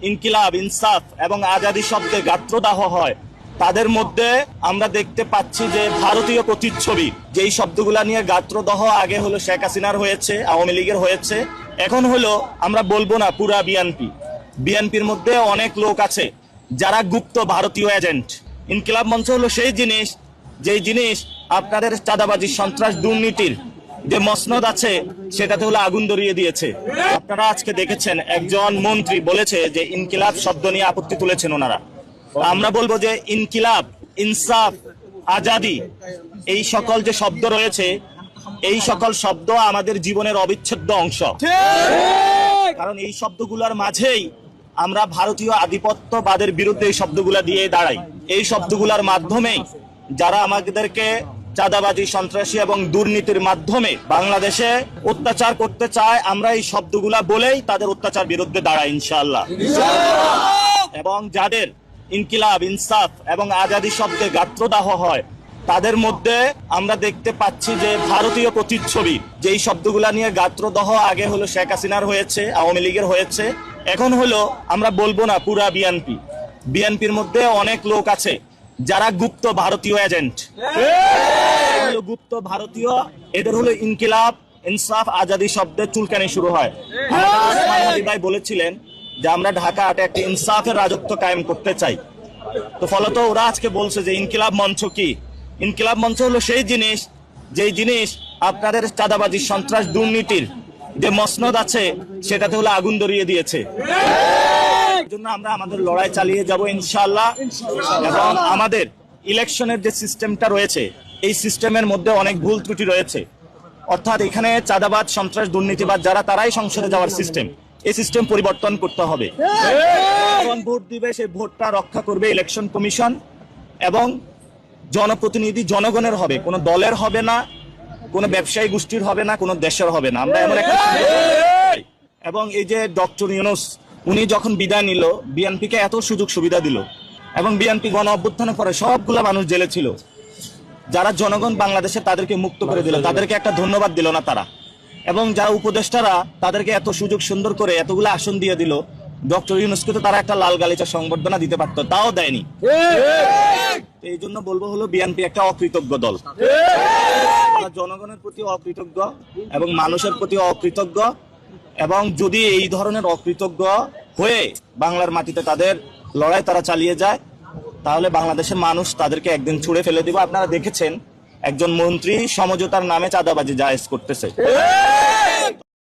ইনকিলাব, ইনসাফ এবং আজাদি শব্দে গাত্রদাহ হয়, তাদের মধ্যে আমরা দেখতে পাচ্ছি যে ভারতীয় প্রতিচ্ছবি, যেই শব্দগুলা নিয়ে গাত্রদাহ আগে হলো শেখ হাসিনার হয়েছে, আওয়ামী লীগের হয়েছে, এখন হলো আমরা বলবো না পুরা বিএনপির মধ্যে অনেক লোক আছে যারা গুপ্ত ভারতীয় এজেন্ট। ইনকিলাব মঞ্চ হলো সেই জিনিস, যেই জিনিস আপনাদের চাঁদাবাজি, সন্ত্রাস, দুর্নীতির যে মসনদ আছে সেটাতে হলো আগুন ধরিয়ে দিয়েছে। আপনারা আজকে দেখেছেন একজন মন্ত্রী বলেছে যে ইনকিলাব শব্দ নিয়ে আপত্তি তুলেছেন ওনারা। আমরা বলবো যে ইনকিলাব, ইনসাফ, আজাদি, এই সকল যে শব্দ রয়েছে, এই সকল শব্দ আমাদের জীবনের অবিচ্ছেদ্য অংশ। কারণ এই শব্দগুলোর মাঝেই আমরা ভারতীয় আধিপত্যবাদের বিরুদ্ধে এই শব্দগুলা দিয়ে দাঁড়াই। এই শব্দগুলোর মাধ্যমেই যারা আমাদেরকে চাঁদাবাজি, সন্ত্রাসী এবং দুর্নীতির মাধ্যমে বাংলাদেশে অত্যাচার করতে চায়, আমরা এই শব্দগুলা বলেই তাদের অত্যাচার বিরুদ্ধে দাঁড়াই ইনশাআল্লাহ। এবং যাদের ইনকিলাব, ইনসাফ এবং আজাদি শব্দে গাত্রদাহ হয়, তাদের মধ্যে আমরা দেখতে পাচ্ছি যে ভারতীয় প্রতিচ্ছবি, যেই শব্দগুলা নিয়ে গাত্রদাহ আগে হলো শেখ হাসিনার হয়েছে, আওয়ামী লীগের হয়েছে, এখন হলো আমরা বলবো না পুরা বিএনপির মধ্যে অনেক লোক আছে যারা গুপ্ত ভারতীয় এজেন্ট। গুপ্ত ভারতীয়, এদের হলো ইনকিলাব, ইনসাফ, আজাদি শব্দের চুলকানি শুরু হয়। ওসমান হাদি ভাই বলেছিলেন যে আমরা ঢাকা আটে একটা ইনসাফের রাজত্ব কায়েম করতে চাই। তো ফলত ওরা আজকে বলছে যে ইনকিলাব মঞ্চ কি? ইনকিলাব মঞ্চ হলো সেই জিনিস, যেই জিনিস আপনাদের চাঁদাবাজি, সন্ত্রাস, দুর্নীতির যে মসনদ আছে সেটাতে হলো আগুন ধরিয়ে দিয়েছে। এই জন্য আমরা আমাদের লড়াই চালিয়ে যাব ইনশাআল্লাহ। এবং আমাদের ইলেকশনের যে সিস্টেমটা রয়েছে, এই সিস্টেমের মধ্যে অনেক ভুল ত্রুটি রয়েছে। অর্থাৎ এখানে চাঁদাবাজ, সন্ত্রাস, দুর্নীতিবাদ যারা, তারাই সংসদে যাওয়ার সিস্টেম, এই সিস্টেম পরিবর্তন করতে হবে। ভোট দিবে, সেই ভোটটা রক্ষা করবে ইলেকশন কমিশন এবং জনপ্রতিনিধি জনগণের হবে, কোনো দলের হবে না, কোনো ব্যবসায়ী গোষ্ঠীর হবে না, কোনো দেশের হবে না। আমরা এমন একটা এবং এই যে ডক্টর ইউনূস, উনি যখন বিদায় নিল, বিএনপিকে এত সুযোগ সুবিধা দিল এবং বিএনপি গণ অভ্যুত্থানের পরে সবগুলা মানুষ জেলে ছিল, যারা জনগণ বাংলাদেশে তাদেরকে মুক্ত করে দিল, তাদেরকে একটা ধন্যবাদ দিল না তারা। এবং যারা উপদেষ্টারা তাদেরকে এত সুযোগ সুন্দর করে এতগুলো আসন দিয়ে দিল, ডক্টর ইউনূসকে তো তারা একটা লাল গালিচা সংবর্ধনা দিতে পারতো, তাও দেয়নি। এই জন্য বলবো হলো বিএনপি একটা অকৃতজ্ঞ দল। জনগণের প্রতি অকৃতজ্ঞ এবং মানুষের প্রতি অকৃতজ্ঞ। এবং যদি এই ধরনের অকৃতজ্ঞ হয়ে বাংলার মাটিতে তাদের লড়াই তারা চালিয়ে যায়, তাহলে বাংলাদেশের মানুষ তাদেরকে একদিন ছুঁড়ে ফেলে দিবে। আপনারা দেখেছেন একজন মন্ত্রী সমঝোতার নামে চাঁদাবাজি জায়েজ করতেছে।